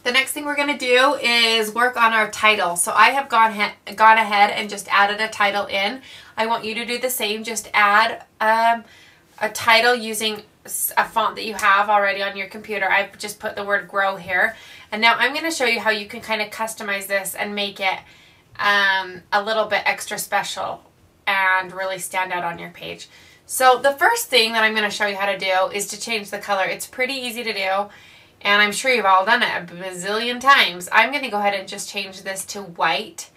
The next thing we're going to do is work on our title. So I have gone ahead and just added a title in. I want you to do the same. Just add a title using a font that you have already on your computer. I've just put the word grow here. And now I'm going to show you how you can kind of customize this and make it a little bit extra special and really stand out on your page. So the first thing that I'm going to show you how to do is to change the color. It's pretty easy to do. And I'm sure you've all done it a bazillion times. I'm going to go ahead and just change this to white.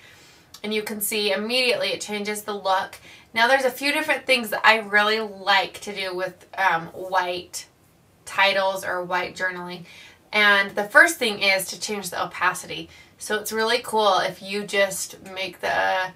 And you can see immediately it changes the look. Now there's a few different things that I really like to do with white titles or white journaling. And the first thing is to change the opacity. So it's really cool if you just make the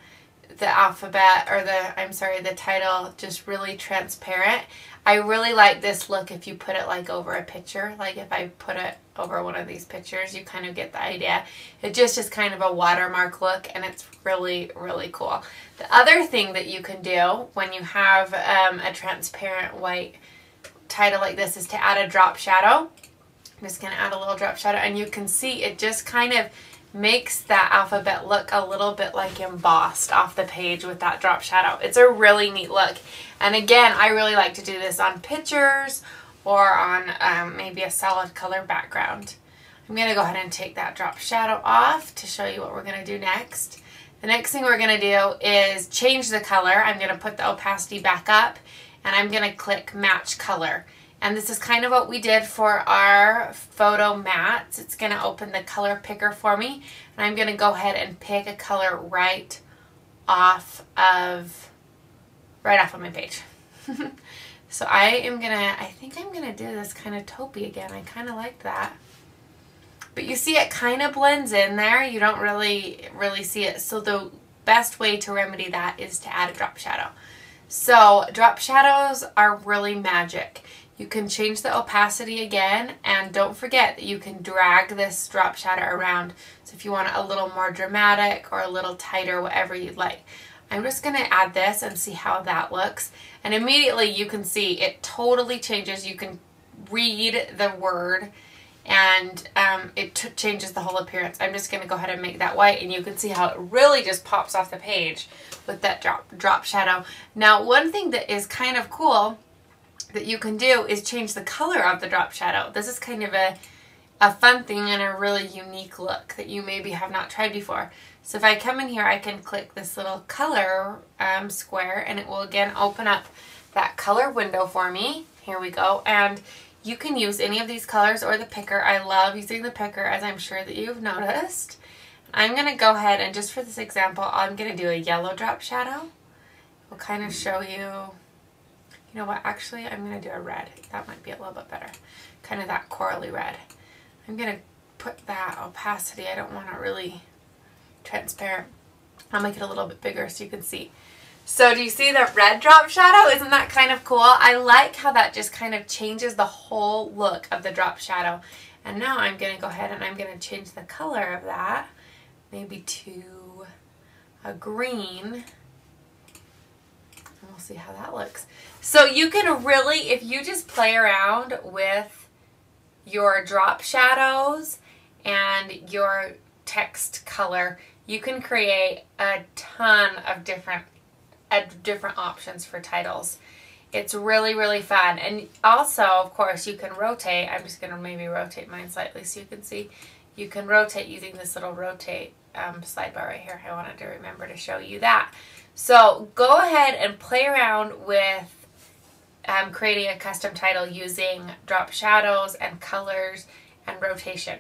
alphabet or the title just really transparent. I really like this look if you put it like over a picture. Like if I put it over one of these pictures, you kind of get the idea. It just is kind of a watermark look, and it's really, really cool. The other thing that you can do when you have a transparent white title like this is to add a drop shadow. I'm just going to add a little drop shadow, and you can see it just kind of makes that alphabet look a little bit like embossed off the page with that drop shadow. It's a really neat look. And again, I really like to do this on pictures or on maybe a solid color background. I'm going to go ahead and take that drop shadow off to show you what we're going to do next. The next thing we're going to do is change the color. I'm going to put the opacity back up, and I'm going to click match color. And this is kind of what we did for our photo mats. It's going to open the color picker for me. And I'm going to go ahead and pick a color right off of my page. So I think I'm going to do this kind of taupey again. I kind of like that. But you see it kind of blends in there. You don't really see it. So the best way to remedy that is to add a drop shadow. So drop shadows are really magic. You can change the opacity again, and don't forget that you can drag this drop shadow around. So if you want it a little more dramatic or a little tighter, whatever you'd like. I'm just going to add this and see how that looks. And immediately you can see it totally changes. You can read the word, and it changes the whole appearance. I'm just going to go ahead and make that white, and you can see how it really just pops off the page with that drop shadow. Now, one thing that is kind of cool that you can do is change the color of the drop shadow. This is kind of a fun thing and a really unique look that you maybe have not tried before. So if I come in here, I can click this little color square, and it will again open up that color window for me. Here we go. And you can use any of these colors or the picker. I love using the picker, as I'm sure that you've noticed. I'm going to go ahead and just for this example, I'm going to do a yellow drop shadow. We'll kind of show you. You know what, actually, I'm going to do a red. That might be a little bit better. Kind of that corally red. I'm going to put that opacity. I don't want it really transparent. I'll make it a little bit bigger so you can see. So do you see the red drop shadow? Isn't that kind of cool? I like how that just kind of changes the whole look of the drop shadow. And now I'm going to go ahead and I'm going to change the color of that. Maybe to a green. And we'll see how that looks. So you can really, if you just play around with your drop shadows and your text color, you can create a ton of different options for titles. It's really, really fun. And also, of course, you can rotate. I'm just going to maybe rotate mine slightly so you can see. You can rotate using this little rotate slide bar right here. I wanted to remember to show you that. So go ahead and play around with creating a custom title using drop shadows and colors and rotation.